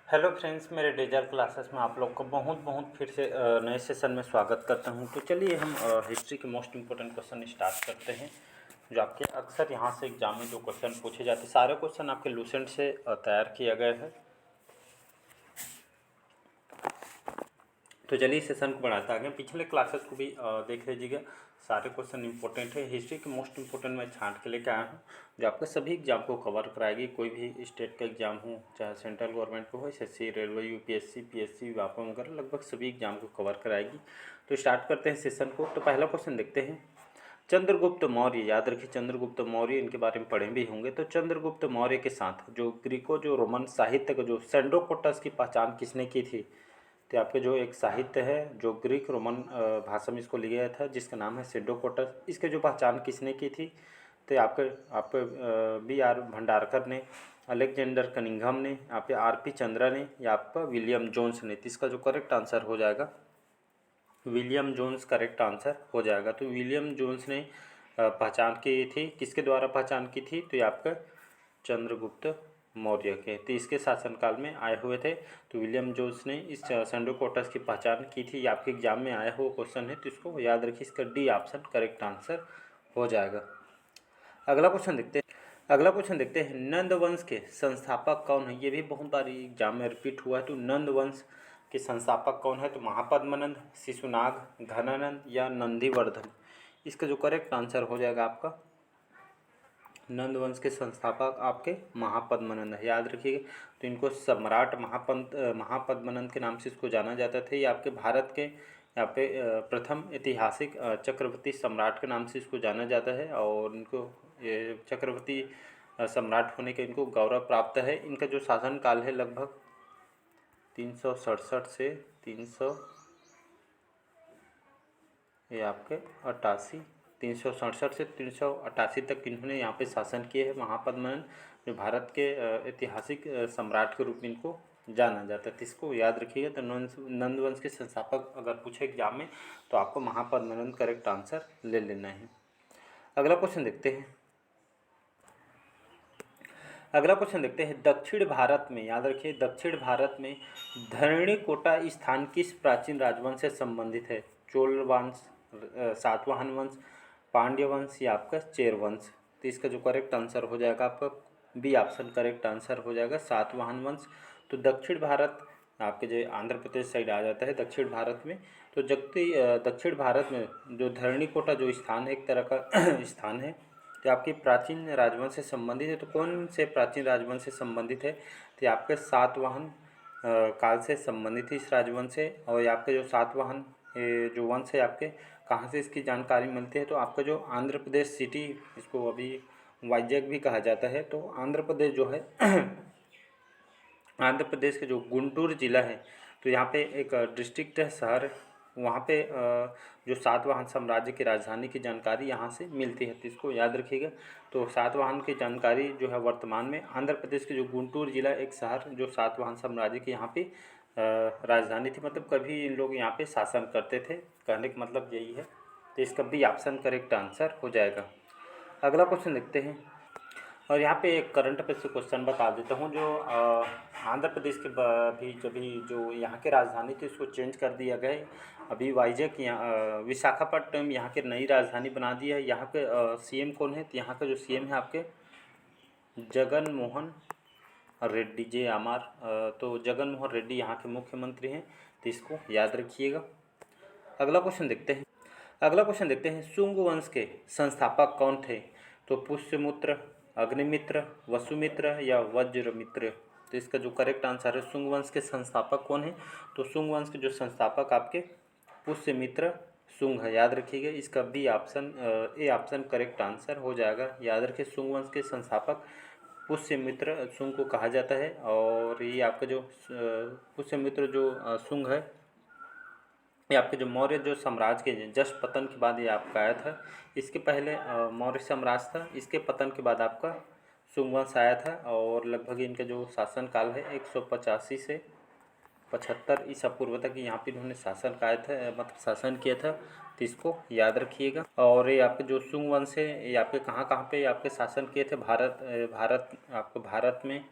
Hello friends, मेरे डेजर classes में आप लोग को बहुत बहुत फिर से नए सेशन में स्वागत करता हूं। तो चलिए हम हिस्ट्री के मोस्ट इम्पोर्टेंट क्वेश्चन स्टार्ट करते हैं, जो आपके अक्सर यहां से एग्जाम में जो क्वेश्चन पूछे जाते हैं। सारे क्वेश्चन आपके लूसेंट से तैयार किया गया है। तो चलिए सेशन को बढ़ाते आगे। पिछले क्लासेस को भी देख लीजिएगा, सारे क्वेश्चन इंपॉर्टेंट है। हिस्ट्री के मोस्ट इंपॉर्टेंट मैं छांट के लेके आया हूँ, जो आपके सभी एग्जाम को कवर कराएगी। कोई भी स्टेट का एग्जाम हो, चाहे सेंट्रल गवर्नमेंट को हो, SSC, railway, UPSC, PSC, Vyapam वगैरह, लगभग सभी एग्जाम को कवर कराएगी। तो स्टार्ट करते हैं सेशन को। तो पहला क्वेश्चन देखते हैं। चंद्रगुप्त मौर्य, याद रखिए चंद्रगुप्त मौर्य, इनके बारे में पढ़े भी होंगे। तो चंद्रगुप्त मौर्य के साथ जो ग्रीको जो रोमन साहित्य का जो सेंड्रोकोटस की पहचान किसने की थी? तो आपके जो एक साहित्य है जो ग्रीक रोमन भाषा में इसको लिया गया था, जिसका नाम है सेंड्रोकोटस, इसके जो पहचान किसने की थी? तो आपके B.R. भंडारकर ने, अलेक्जेंडर कनिंघम ने, आप R.P. चंद्रा ने, या आपका विलियम जोन्स ने। तो इसका जो करेक्ट आंसर हो जाएगा विलियम जोन्स करेक्ट आंसर हो जाएगा। तो विलियम जोन्स ने पहचान की थी, किसके द्वारा पहचान की थी? तो ये आपका चंद्रगुप्त मौर्य के, तो इसके शासनकाल में आए हुए थे। तो विलियम जोन्स ने इस सेंड्रोकोटस की पहचान की थी। ये आपके एग्जाम में आया हुआ क्वेश्चन है, तो इसको याद रखिए, इसका डी ऑप्शन करेक्ट आंसर हो जाएगा। अगला क्वेश्चन देखते हैं। नंद वंश के संस्थापक कौन है? ये भी बहुत बार एग्जाम में रिपीट हुआ है। तो नंद वंश के संस्थापक कौन है? तो महापद्मनंद, शिशुनाग, घनानंद या नंदीवर्धन। इसका जो करेक्ट आंसर हो जाएगा आपका नंद वंश के संस्थापक आपके महापद्मनंद है, याद रखिएगा। तो इनको सम्राट महापद्मनंद के नाम से इसको जाना जाता था। ये आपके भारत के यहाँ पे प्रथम ऐतिहासिक चक्रवर्ती सम्राट के नाम से इसको जाना जाता है, और इनको ये चक्रवर्ती सम्राट होने के इनको गौरव प्राप्त है। इनका जो शासनकाल है लगभग 367 से 300 ये आपके 367 से 388 तक इन्होंने यहाँ पे शासन किए हैं। महापद्मनंद जो भारत के ऐतिहासिक सम्राट के रूप में इनको जाना जाता है। तो इसको याद रखिएगा। तो नंद वंश के संस्थापक अगर पूछे एग्जाम में, तो आपको महापद्मनंद करेक्ट आंसर ले लेना है। अगला क्वेश्चन देखते हैं। दक्षिण भारत में, याद रखिए, दक्षिण भारत में धरणीकोटा स्थान किस प्राचीन राजवंश से संबंधित है? चोल वंश, सातवाहन वंश, पांड्य वंश या आपका चेर वंश। तो इसका जो करेक्ट आंसर हो जाएगा आपका बी ऑप्शन करेक्ट आंसर हो जाएगा, सातवाहन वंश। तो दक्षिण भारत आपके जो आंध्र प्रदेश साइड आ जाता है दक्षिण भारत में। तो दक्षिण भारत में जो धरणीकोटा जो स्थान है, एक तरह का स्थान है, तो आपकी प्राचीन राजवंश से संबंधित है। तो कौन से प्राचीन राजवंश से संबंधित है? तो आपके सातवाहन काल से संबंधित इस राजवंश से। और आपके जो सातवाहन जो वंश है आपके, कहाँ से इसकी जानकारी मिलती है? तो आपका जो आंध्र प्रदेश सिटी, इसको अभी वाइजैग भी कहा जाता है। तो आंध्र प्रदेश जो है आंध्र प्रदेश के जो गुंटूर जिला है, तो यहाँ पे एक डिस्ट्रिक्ट है, शहर, वहाँ पे जो सातवाहन साम्राज्य की राजधानी की जानकारी यहाँ से मिलती है। तो इसको याद रखिएगा। तो सातवाहन की जानकारी जो है वर्तमान में आंध्र प्रदेश के जो गुंटूर जिला, एक शहर जो सातवाहन साम्राज्य की यहाँ पे राजधानी थी, मतलब कभी इन लोग यहाँ पे शासन करते थे, कहने का मतलब यही है। तो इसका बी ऑप्शन करेक्ट आंसर हो जाएगा। अगला क्वेश्चन देखते हैं, और यहाँ पे एक करंट अफेयर से क्वेश्चन बता देता हूँ। जो आंध्र प्रदेश के भी जो यहाँ की राजधानी थी, उसको चेंज कर दिया गया। अभी वाइजैग यहाँ विशाखापट्टनम यहाँ की नई राजधानी बना दी है। यहाँ के सीएम कौन है? तो यहाँ का जो सीएम है आपके जगन मोहन रेड्डी, तो जगन मोहन रेड्डी यहाँ के मुख्यमंत्री हैं। तो इसको याद रखिएगा। अगला क्वेश्चन देखते हैं। शुंग वंश के संस्थापक कौन थे? तो पुष्यमित्र, अग्निमित्र, वसुमित्र या वज्रमित्र। तो इसका जो करेक्ट आंसर है, शुंग वंश के संस्थापक कौन है? तो शुंग वंश के जो संस्थापक आपके पुष्यमित्र शुंग है, याद रखिएगा। इसका B option A option correct answer हो जाएगा। याद रखिए, शुंग वंश के संस्थापक पुष्यमित्र शुंग को कहा जाता है। और ये आपका जो पुष्यमित्र जो शुंग है, ये आपके जो मौर्य जो साम्राज्य के जस्ट पतन के बाद ये आपका आया था। इसके पहले मौर्य साम्राज्य था, इसके पतन के बाद आपका शुंग वंश आया था। और लगभग इनका जो शासनकाल है 185 से 75 ईसा पूर्व तक यहाँ पे इन्होंने शासन किया था। तो इसको याद रखिएगा। और ये आपके जो शुंग वंश है, ये आपके कहाँ पे आपके शासन किए थे? भारत आपको भारत में।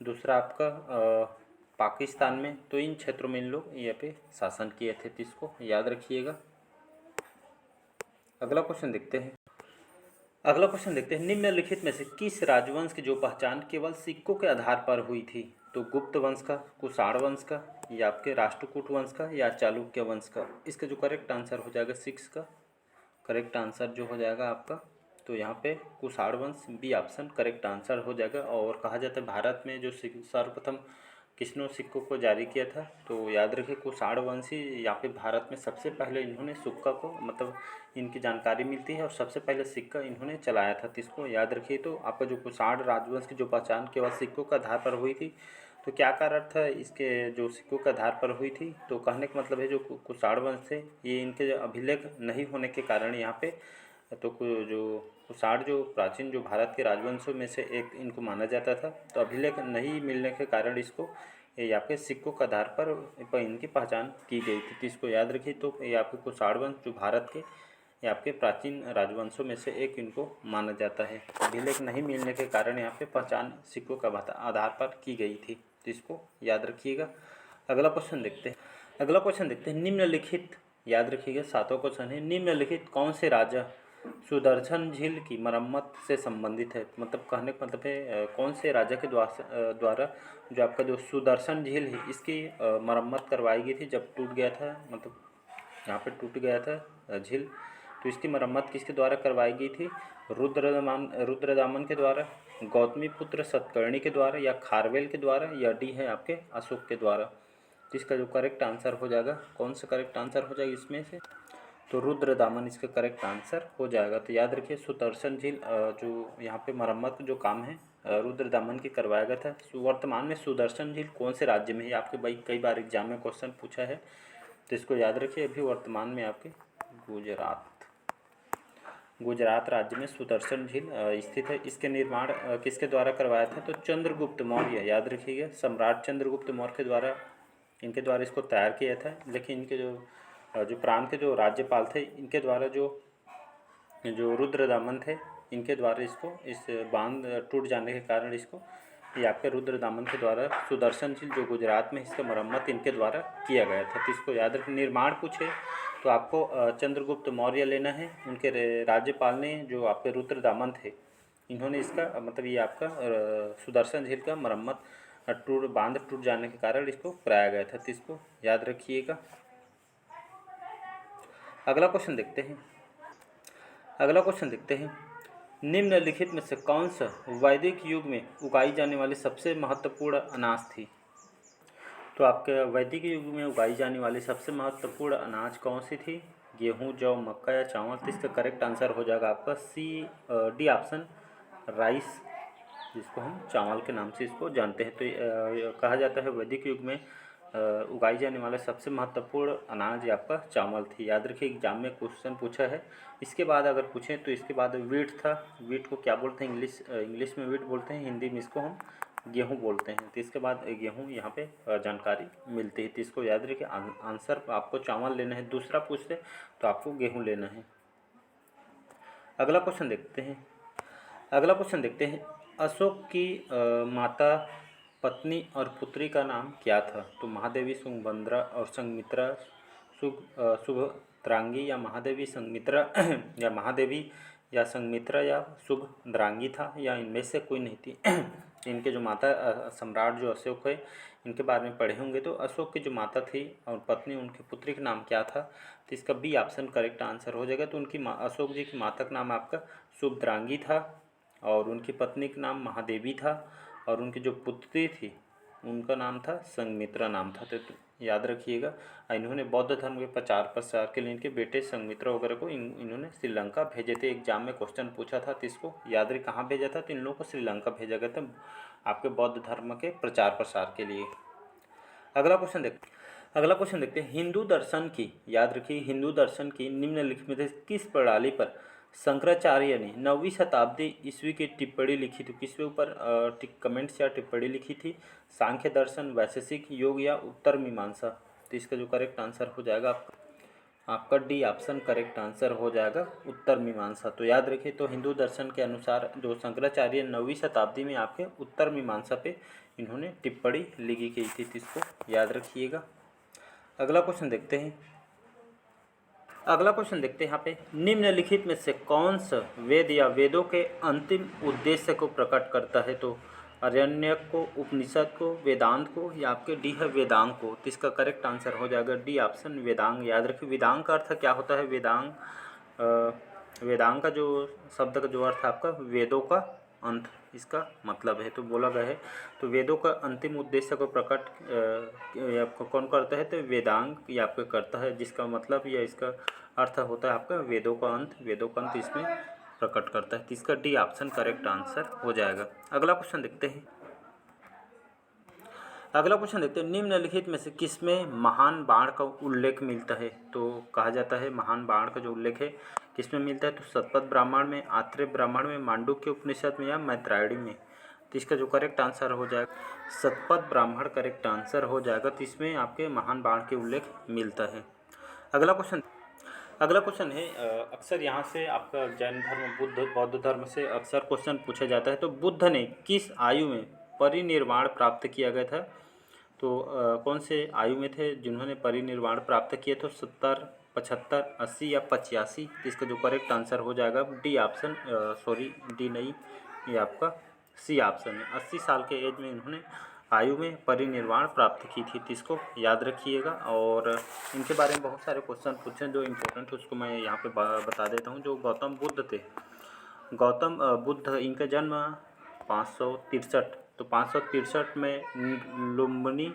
दूसरा आपका पाकिस्तान में, तो इन क्षेत्रों में इन लोग यहाँ पे शासन किए थे, तो इसको याद रखिएगा। अगला क्वेश्चन देखते हैं। अगला क्वेश्चन देखते हैं, निम्नलिखित में से किस राजवंश की जो पहचान केवल सिक्कों के आधार पर हुई थी? तो गुप्त वंश का, कुषाण वंश का, या आपके राष्ट्रकूट वंश का, या चालुक्य वंश का? इसका जो करेक्ट आंसर हो जाएगा 6 का करेक्ट आंसर जो हो जाएगा आपका, तो यहाँ पे कुषाण वंश बी ऑप्शन करेक्ट आंसर हो जाएगा। और कहा जाता है भारत में जो सर्वप्रथम किसने सिक्कों को जारी किया था? तो याद रखिए कुषाण वंशी यहाँ पे भारत में सबसे पहले इन्होंने सिक्का को, मतलब इनकी जानकारी मिलती है, और सबसे पहले सिक्का इन्होंने चलाया था, तो इसको याद रखिए। तो आपका जो कुषाण राजवंश की जो पहचान केवल सिक्कों के आधार पर हुई थी, तो क्या कारण था इसके जो सिक्कों के आधार पर हुई थी? तो कहने का मतलब है जो कुषाण वंश थे ये इनके अभिलेख नहीं होने के कारण यहाँ पे, तो जो कुषाण जो प्राचीन जो भारत के राजवंशों में से एक इनको माना जाता था, तो अभिलेख नहीं मिलने के कारण इसको ये आपके सिक्कों के आधार पर इनकी पहचान की गई थी, तो इसको याद रखिए। तो ये आपके कुषाण वंश जो भारत के ये आपके प्राचीन राजवंशों में से एक इनको माना जाता है। अभिलेख नहीं मिलने के कारण यहाँ पे पहचान सिक्कों के आधार पर की गई थी, तो इसको याद रखिएगा। अगला क्वेश्चन देखते हैं। अगला क्वेश्चन देखते हैं, निम्नलिखित, याद रखिएगा 7वां क्वेश्चन है, निम्नलिखित कौन से राजा सुदर्शन झील की मरम्मत से संबंधित है? मतलब कहने का मतलब है कौन से राजा के द्वारा जो आपका जो सुदर्शन झील है इसकी मरम्मत करवाई गई थी जब टूट गया था, मतलब यहाँ पे टूट गया था झील, तो इसकी मरम्मत किसके द्वारा करवाई गई थी? रुद्रदामन के द्वारा, गौतमी पुत्र सतकर्णी के द्वारा, या खारवेल के द्वारा, या डी है आपके अशोक के द्वारा? तो इसका जो करेक्ट आंसर हो जाएगा, कौन सा करेक्ट आंसर हो जाएगा इसमें से? तो रुद्रदामन इसका करेक्ट आंसर हो जाएगा। तो याद रखिए सुदर्शन झील जो यहाँ पे मरम्मत जो काम है रुद्रदामन की करवाया गया था। वर्तमान में सुदर्शन झील कौन से राज्य में है? आपके भाई कई बार एग्जाम में क्वेश्चन पूछा है, तो इसको याद रखिए। अभी वर्तमान में आपके गुजरात राज्य में सुदर्शन झील स्थित है। इसके निर्माण किसके द्वारा करवाया था? तो चंद्रगुप्त मौर्य, याद रखिएगा सम्राट चंद्रगुप्त मौर्य के द्वारा, इनके द्वारा इसको तैयार किया था। लेकिन इनके जो प्रांत के जो राज्यपाल थे इनके द्वारा जो रुद्रदामन थे इनके द्वारा इसको, इस बांध टूट जाने के कारण इसको ये आपके रुद्रदामन के द्वारा सुदर्शन झील जो गुजरात में, इसका मरम्मत इनके द्वारा किया गया था। तो इसको याद रखें। निर्माण पूछे तो आपको चंद्रगुप्त मौर्य लेना है। उनके राज्यपाल ने जो आपके रुद्रदामन थे इन्होंने इसका मतलब ये आपका सुदर्शन झील का मरम्मत बांध टूट जाने के कारण इसको कराया गया था, तो इसको याद रखिएगा। अगला क्वेश्चन देखते हैं। अगला क्वेश्चन देखते हैं, निम्नलिखित में से कौन सा वैदिक युग में उगाई जाने वाली सबसे महत्वपूर्ण अनाज थी? तो आपके वैदिक युग में उगाई जाने वाली सबसे महत्वपूर्ण अनाज कौन सी थी? गेहूं, जौ, मक्का या चावल? तो इसका करेक्ट आंसर हो जाएगा आपका डी ऑप्शन राइस, जिसको हम चावल के नाम से इसको जानते हैं। तो कहा जाता है वैदिक युग में उगाई जाने वाला सबसे महत्वपूर्ण अनाज आपका चावल थी। याद रखिए एग्जाम में क्वेश्चन पूछा है। इसके बाद अगर पूछें तो इसके बाद वीट था। वीट को क्या बोलते हैं? इंग्लिश में वीट बोलते हैं, हिंदी में इसको हम गेहूं बोलते हैं। तो इसके बाद गेहूं यहाँ पे जानकारी मिलती है, तो इसको याद रखिए। आंसर आपको चावल लेना है, दूसरा पूछते तो आपको गेहूँ लेना है। अगला क्वेश्चन देखते हैं। अगला क्वेश्चन देखते हैं, अशोक की माता, पत्नी और पुत्री का नाम क्या था? तो महादेवी, सुभद्रा और संघमित्रा, शुभद्रांगी, या महादेवी संघमित्रा या महादेवी या संघमित्रा या शुभद्रांगी था, या इनमें से कोई नहीं थी। इनके जो माता सम्राट जो अशोक है इनके बारे में पढ़े होंगे। तो अशोक की जो माता थी और पत्नी, उनकी पुत्री का नाम क्या था? तो इसका बी ऑप्शन करेक्ट आंसर हो जाएगा। तो उनकी अशोक जी की माता का नाम आपका शुभद्रांगी था और उनकी पत्नी का नाम महादेवी था और उनकी जो पुत्री थी उनका नाम था संघमित्रा नाम था। तो याद रखिएगा। इन्होंने बौद्ध धर्म के प्रचार प्रसार के लिए इनके बेटे संघमित्रा वगैरह को इन्होंने श्रीलंका भेजे थे। एग्जाम में क्वेश्चन पूछा था, तो इसको याद रखिए कहाँ भेजा था? तो इन लोगों को श्रीलंका भेजा गया था आपके बौद्ध धर्म के प्रचार प्रसार के लिए। अगला क्वेश्चन देखते हैं, हिंदू दर्शन की, याद रखिए हिंदू दर्शन की निम्नलिखित में से किस प्रणाली पर शंकराचार्य ने 9वीं शताब्दी ईस्वी की टिप्पणी लिखी थी? किसके ऊपर कमेंट्स या टिप्पणी लिखी थी? सांख्य दर्शन, वैशेषिक, योग या उत्तर मीमांसा? तो इसका जो करेक्ट आंसर हो जाएगा आपका डी ऑप्शन करेक्ट आंसर हो जाएगा उत्तर मीमांसा। तो याद रखिए। तो हिंदू दर्शन के अनुसार जो शंकराचार्य 9वीं शताब्दी में आपके उत्तर मीमांसा पे इन्होंने टिप्पणी लिखी गई थी, इसको याद रखिएगा। अगला क्वेश्चन देखते हैं। यहाँ पे निम्नलिखित में से कौन सा वेद या वेदों के अंतिम उद्देश्य को प्रकट करता है? तो आरण्यक को, उपनिषद को, वेदांत को, या आपके डी है वेदांग को। तो इसका करेक्ट आंसर हो जाएगा डी ऑप्शन वेदांग। याद रखिए वेदांग का अर्थ क्या होता है? वेदांग का जो शब्द का जो अर्थ है आपका वेदों का अंत, इसका मतलब है। तो बोला गया है तो वेदों का अंतिम उद्देश्य को प्रकट आपको कौन करता है? तो वेदांग ये आपका करता है, जिसका मतलब या इसका अर्थ होता है आपका वेदों का अंत इसमें प्रकट करता है। तो इसका डी ऑप्शन करेक्ट आंसर हो जाएगा। अगला क्वेश्चन देखते हैं। निम्नलिखित में से किसमें महान बाण का उल्लेख मिलता है? तो कहा जाता है महान बाण का जो उल्लेख है किसमें मिलता है? तो शतपथ ब्राह्मण में, आत्रेय ब्राह्मण में, मांडुक्य उपनिषद में, या मैत्रायणी में। तो इसका जो करेक्ट आंसर हो जाएगा शतपथ ब्राह्मण करेक्ट आंसर हो जाएगा। तो इसमें आपके महान बाण के उल्लेख मिलता है। अगला क्वेश्चन है अक्सर यहाँ से आपका जैन धर्म, बौद्ध धर्म से अक्सर क्वेश्चन पूछा जाता है। तो बुद्ध ने किस आयु में परिनिर्वाण प्राप्त किया गया था? तो कौन से आयु में थे जिन्होंने परिनिर्वाण प्राप्त किए? तो 70, 75, 80 या 85। इसका जो करेक्ट आंसर हो जाएगा डी ऑप्शन, डी नहीं, ये आपका सी ऑप्शन है। 80 साल के एज में इन्होंने आयु में परिनिर्वाण प्राप्त की थी। इसको याद रखिएगा। और इनके बारे में बहुत सारे क्वेश्चन पूछे जो इम्पोर्टेंट उसको मैं यहाँ पे बता देता हूँ। जो गौतम बुद्ध थे, गौतम बुद्ध, इनका जन्म 563, तो 563 में लुम्बिनी,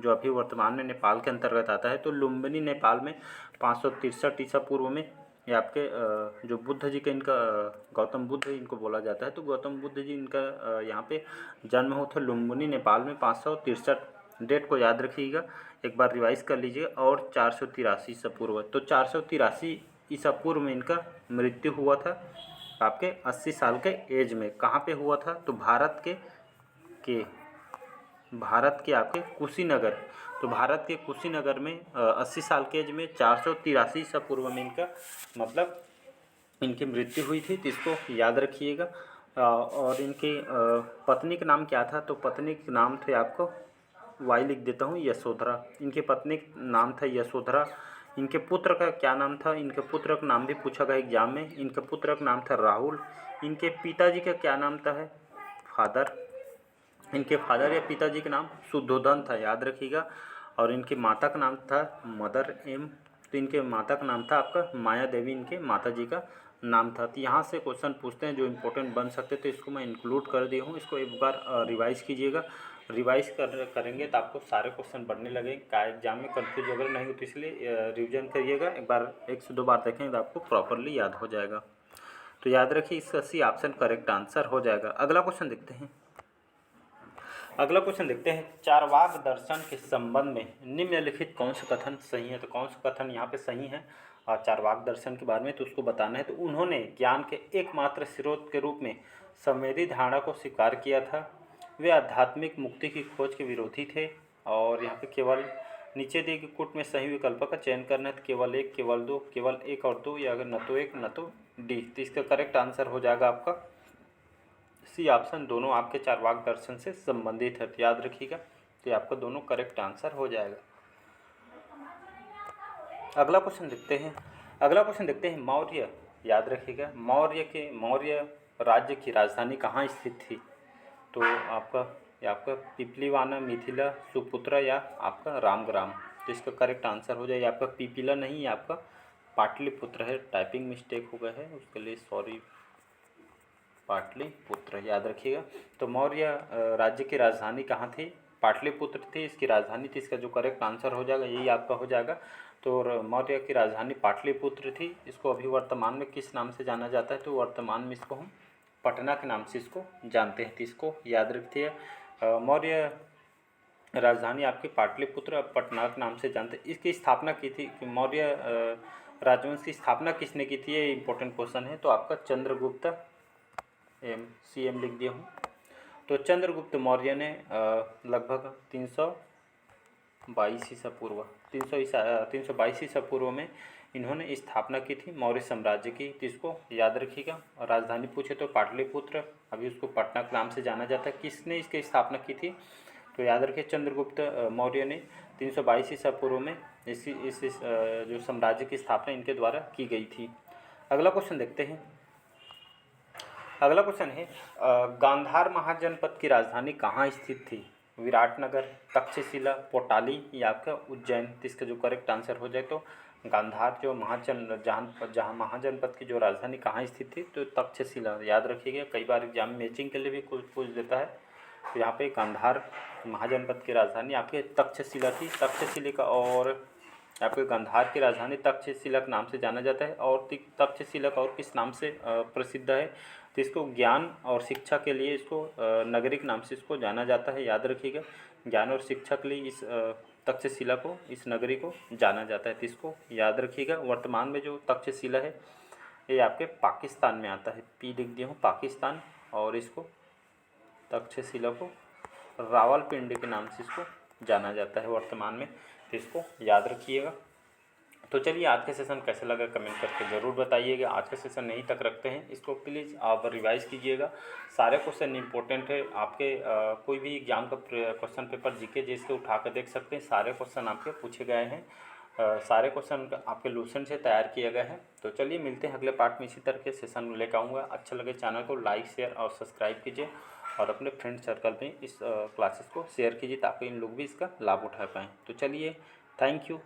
जो अभी वर्तमान में नेपाल के अंतर्गत आता है, तो लुम्बिनी नेपाल में 563 ईसा पूर्व में ये आपके जो बुद्ध जी का, इनका गौतम बुद्ध इनको बोला जाता है। तो गौतम बुद्ध जी इनका यहाँ पे जन्म हुआ था लुम्बिनी नेपाल में 563। डेट को याद रखिएगा, एक बार रिवाइज कर लीजिए। और 483 ईसा पूर्व, तो 483 ईसा पूर्व में इनका मृत्यु हुआ था आपके 80 साल के एज में। कहाँ पे हुआ था? तो भारत के आपके कुशीनगर, तो भारत के कुशीनगर में 80 साल के एज में 483 ईसा पूर्व में इनका मतलब इनकी मृत्यु हुई थी। तो इसको याद रखिएगा। और इनकी पत्नी का नाम क्या था? तो पत्नी का नाम थे आपको वाई लिख देता हूँ, यशोधरा। इनके पत्नी का नाम था यशोधरा। इनके पुत्र का क्या नाम था? इनके पुत्र का नाम भी पूछा गया एग्जाम में। इनके पुत्र का नाम था राहुल। इनके पिताजी का क्या नाम था? फादर। इनके फादर या पिताजी का नाम शुद्धोधन था, याद रखिएगा। और इनकी माता का नाम था मदर एम। तो इनके माता का नाम था आपका माया देवी, इनके माता जी का नाम था। तो यहाँ से क्वेश्चन पूछते हैं जो इम्पोर्टेंट बन सकते थे, इसको मैं इंक्लूड कर दिया हूँ। इसको एक बार रिवाइज कीजिएगा। रिवाइज करेंगे तो आपको सारे क्वेश्चन बढ़ने लगेंगे। क्या एग्जाम में कन्फ्यूज वगैरह नहीं होती, इसलिए रिविजन करिएगा। एक बार 1 से 2 बार देखेंगे तो आपको प्रॉपरली याद हो जाएगा। तो याद रखिए इसका सी ऑप्शन करेक्ट आंसर हो जाएगा। अगला क्वेश्चन देखते हैं। चारवाक दर्शन के संबंध में निम्नलिखित कौन सा कथन सही है? तो कौन सा कथन यहाँ पे सही है और चारवाक दर्शन के बारे में, तो उसको बताना है। तो उन्होंने ज्ञान के एकमात्र स्रोत के रूप में संवेदी धारणा को स्वीकार किया था। वे आध्यात्मिक मुक्ति की खोज के विरोधी थे। और यहाँ पे केवल नीचे दिए गए कूट में सही विकल्प का चयन करना है। तो केवल 1, केवल 2, केवल 1 और 2, या अगर न तो 1 न तो डी। तो इसका करेक्ट आंसर हो जाएगा आपका सी ऑप्शन, दोनों आपके चारवाक दर्शन से संबंधित है। तो याद रखिएगा, तो आपका दोनों करेक्ट आंसर हो जाएगा। अगला क्वेश्चन देखते हैं। मौर्य, याद रखिएगा मौर्य राज्य की राजधानी कहाँ स्थित थी? तो आपका पिपलीवाना, मिथिला, सुपुत्रा, या आपका रामग्राम। तो इसका करेक्ट आंसर हो जाएगा आपका पिपीला नहीं, आपका पाटलिपुत्र है। टाइपिंग मिस्टेक हो गया है, उसके लिए सॉरी। पाटलिपुत्र याद रखिएगा। तो मौर्य राज्य की राजधानी कहाँ थी? पाटलिपुत्र थी इसकी राजधानी थी। इसका जो करेक्ट आंसर हो जाएगा यही आपका हो जाएगा। तो मौर्य की राजधानी पाटलिपुत्र थी। इसको अभी वर्तमान में किस नाम से जाना जाता है? तो वर्तमान में इसको हम पटना के नाम से इसको जानते हैं। तो इसको याद रखिए। मौर्य राजधानी आपकी पाटलिपुत्र, पटना के नाम से जानते हैं। इसकी स्थापना की थी, मौर्य राजवंश की स्थापना किसने की थी? ये इंपॉर्टेंट क्वेश्चन है। तो आपका चंद्रगुप्त CM लिख दिया हूँ। तो चंद्रगुप्त मौर्य ने लगभग 322 ईसा पूर्व 322 ईसा पूर्व में इन्होंने स्थापना की थी मौर्य साम्राज्य की। तो इसको याद रखिएगा। राजधानी पूछे तो पाटलिपुत्र, अभी उसको पटना के नाम से जाना जाता है। किसने इसकी स्थापना की थी? तो याद रखिए चंद्रगुप्त मौर्य ने 322 ईसा पूर्व में इस जो साम्राज्य की स्थापना इनके द्वारा की गई थी। अगला क्वेश्चन देखते हैं। अगला क्वेश्चन है गांधार महाजनपद की राजधानी कहाँ स्थित थी? विराटनगर, तक्षशिला, पोटाली या आपका उज्जैन। तो इसका जो करेक्ट आंसर हो जाए तो गांधार जो जहाँ महाजनपद की जो राजधानी कहाँ स्थित थी तो तक्षशिला। याद रखिएगा, कई बार एग्जाम मैचिंग के लिए भी पूछ देता है। तो यहाँ पे गांधार महाजनपद की राजधानी आपके तक्षशिला थी। तक्षशिला का और आपके गांधार की राजधानी तक्षशिला के नाम से जाना जाता है। और तक्षशिला का और किस नाम से प्रसिद्ध है? तो इसको ज्ञान और शिक्षा के लिए इसको नगरी के नाम से इसको जाना जाता है। याद रखिएगा, ज्ञान और शिक्षा के लिए इस तक्षशिला को, इस नगरी को जाना जाता है। तो इसको याद रखिएगा। वर्तमान में जो तक्षशिला है ये आपके पाकिस्तान में आता है। पी लिख दिया हूँ पाकिस्तान। और इसको तक्षशिला को रावलपिंडी के नाम से इसको जाना जाता है वर्तमान में। तो इसको याद रखिएगा। तो चलिए, आज का सेशन कैसा लगा कमेंट करके ज़रूर बताइएगा। आज का सेशन यहीं तक रखते हैं। इसको प्लीज़ आप रिवाइज़ कीजिएगा। सारे क्वेश्चन इंपॉर्टेंट है आपके। कोई भी एग्जाम का क्वेश्चन पेपर जीके जिसके उठा कर देख सकते हैं। सारे क्वेश्चन आपके पूछे गए हैं। सारे क्वेश्चन आपके लूसेंट से तैयार किए गए हैं। तो चलिए मिलते हैं अगले पार्ट में। इसी तरह के सेशन लेकर आऊँगा। अच्छा लगे चैनल को लाइक, शेयर और सब्सक्राइब कीजिए और अपने फ्रेंड सर्कल में इस क्लासेस को शेयर कीजिए ताकि इन लोग भी इसका लाभ उठा पाएँ। तो चलिए, थैंक यू।